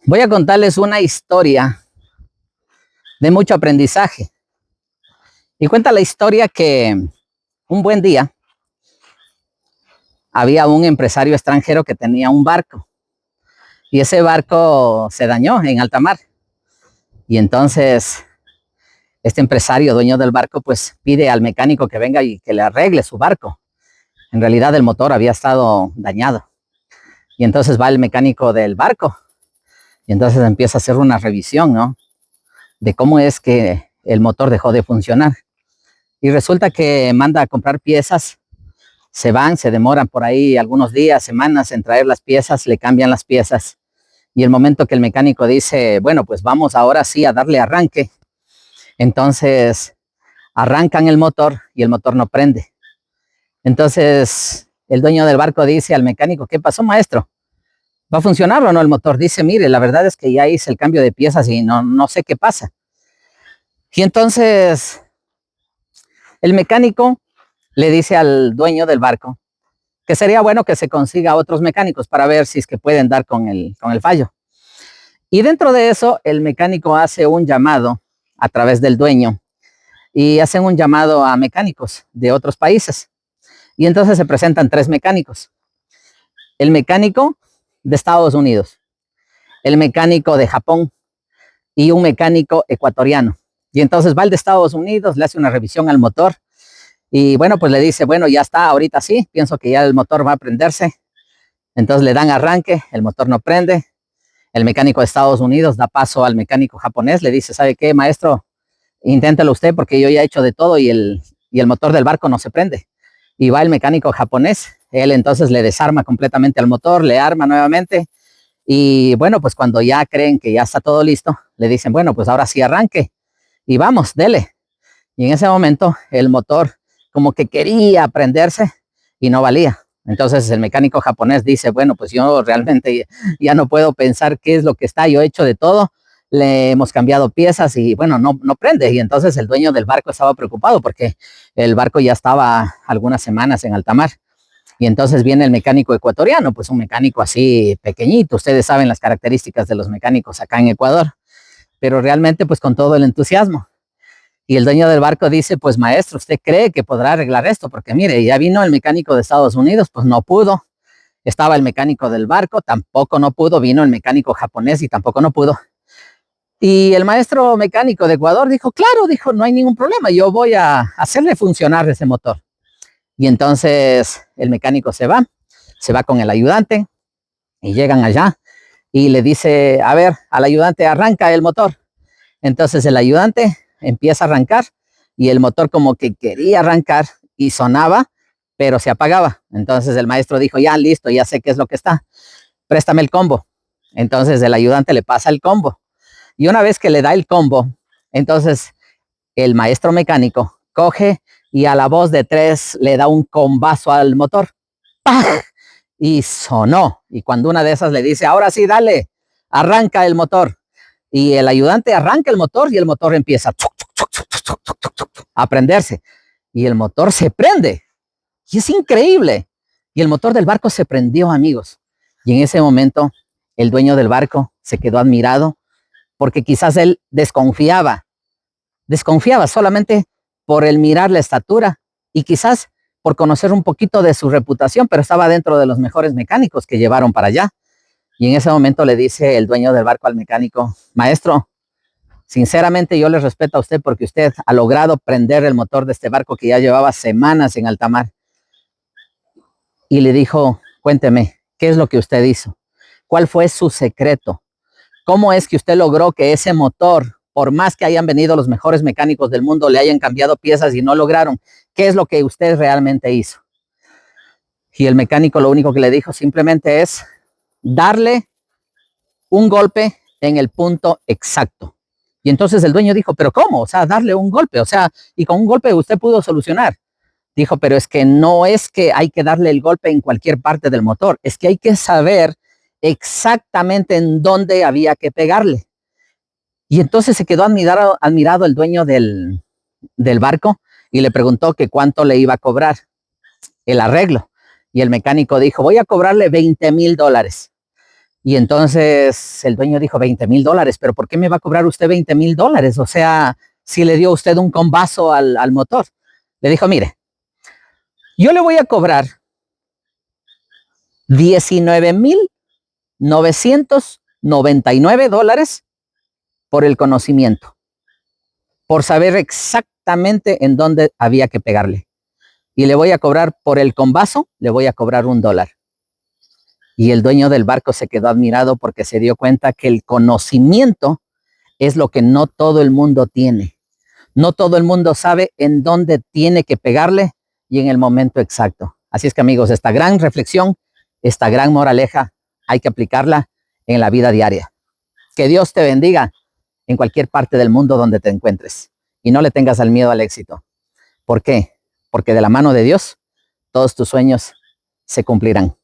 Voy a contarles una historia de mucho aprendizaje. Y cuenta la historia que un buen día había un empresario extranjero que tenía un barco y ese barco se dañó en alta mar. Y entonces este empresario, dueño del barco, pues pide al mecánico que venga y que le arregle su barco. En realidad el motor había estado dañado. Y entonces va el mecánico del barco y entonces empieza a hacer una revisión, ¿no? De cómo es que el motor dejó de funcionar. Y resulta que manda a comprar piezas, se van, se demoran por ahí algunos días, semanas en traer las piezas, le cambian las piezas. Y el momento que el mecánico dice, bueno, pues vamos ahora sí a darle arranque, entonces arrancan el motor y el motor no prende. Entonces el dueño del barco dice al mecánico, ¿qué pasó, maestro? ¿Va a funcionar o no el motor? Dice, mire, la verdad es que ya hice el cambio de piezas y no sé qué pasa. Y entonces el mecánico le dice al dueño del barco que sería bueno que se consiga otros mecánicos para ver si es que pueden dar con el fallo. Y dentro de eso, el mecánico hace un llamado a través del dueño y hacen un llamado a mecánicos de otros países. Y entonces se presentan 3 mecánicos. El mecánico de Estados Unidos, el mecánico de Japón y un mecánico ecuatoriano. Y entonces va el de Estados Unidos, le hace una revisión al motor y bueno, pues le dice, bueno, ya está, ahorita sí, pienso que ya el motor va a prenderse. Entonces le dan arranque, el motor no prende. El mecánico de Estados Unidos da paso al mecánico japonés, le dice, ¿sabe qué, maestro? Inténtelo usted porque yo ya he hecho de todo y el motor del barco no se prende. Y va el mecánico japonés, él entonces le desarma completamente al motor, le arma nuevamente. Y bueno, pues cuando ya creen que ya está todo listo, le dicen, bueno, pues ahora sí arranque y vamos, dele. Y en ese momento el motor como que quería prenderse y no valía. Entonces el mecánico japonés dice, bueno, pues yo realmente ya no puedo pensar qué es lo que está, yo he hecho de todo, le hemos cambiado piezas y bueno, no prende. Y entonces el dueño del barco estaba preocupado porque el barco ya estaba algunas semanas en alta mar. Y entonces viene el mecánico ecuatoriano, pues un mecánico así pequeñito, ustedes saben las características de los mecánicos acá en Ecuador, pero realmente pues con todo el entusiasmo. Y el dueño del barco dice, pues maestro, ¿usted cree que podrá arreglar esto? Porque mire, ya vino el mecánico de Estados Unidos, pues no pudo. Estaba el mecánico del barco, tampoco no pudo. Vino el mecánico japonés y tampoco no pudo. Y el maestro mecánico de Ecuador dijo, claro, dijo, no hay ningún problema, yo voy a hacerle funcionar ese motor. Y entonces el mecánico se va con el ayudante y llegan allá y le dice, a ver, al ayudante arranca el motor. Entonces el ayudante empieza a arrancar y el motor como que quería arrancar y sonaba, pero se apagaba. Entonces el maestro dijo, ya listo, ya sé qué es lo que está, préstame el combo. Entonces el ayudante le pasa el combo. Y una vez que le da el combo, entonces el maestro mecánico coge y a la voz de 3 le da un combazo al motor. ¡Pah! Y sonó. Y cuando una de esas le dice, ahora sí, dale, arranca el motor. Y el ayudante arranca el motor y el motor empieza a prenderse. Y el motor se prende. Y es increíble. Y el motor del barco se prendió, amigos. Y en ese momento, el dueño del barco se quedó admirado porque quizás él desconfiaba solamente por el mirar la estatura y quizás por conocer un poquito de su reputación, pero estaba dentro de los mejores mecánicos que llevaron para allá. Y en ese momento le dice el dueño del barco al mecánico, maestro, sinceramente yo le respeto a usted porque usted ha logrado prender el motor de este barco que ya llevaba semanas en alta mar. Y le dijo, cuénteme, ¿qué es lo que usted hizo? ¿Cuál fue su secreto? ¿Cómo es que usted logró que ese motor, por más que hayan venido los mejores mecánicos del mundo, le hayan cambiado piezas y no lograron? ¿Qué es lo que usted realmente hizo? Y el mecánico lo único que le dijo simplemente es darle un golpe en el punto exacto. Y entonces el dueño dijo, ¿pero cómo? O sea, darle un golpe, o sea, y con un golpe usted pudo solucionar. Dijo, pero es que no es que hay que darle el golpe en cualquier parte del motor, es que hay que saber exactamente en dónde había que pegarle. Y entonces se quedó admirado el dueño del barco y le preguntó que cuánto le iba a cobrar el arreglo. Y el mecánico dijo, voy a cobrarle $20,000. Y entonces el dueño dijo $20,000, pero ¿por qué me va a cobrar usted $20,000? O sea, si le dio usted un combazo al motor. Le dijo, mire, yo le voy a cobrar $19,999 por el conocimiento, por saber exactamente en dónde había que pegarle. Y le voy a cobrar por el combazo, le voy a cobrar $1. Y el dueño del barco se quedó admirado porque se dio cuenta que el conocimiento es lo que no todo el mundo tiene. No todo el mundo sabe en dónde tiene que pegarle y en el momento exacto. Así es que, amigos, esta gran reflexión, esta gran moraleja, hay que aplicarla en la vida diaria. Que Dios te bendiga en cualquier parte del mundo donde te encuentres y no le tengas al miedo al éxito. ¿Por qué? Porque de la mano de Dios todos tus sueños se cumplirán.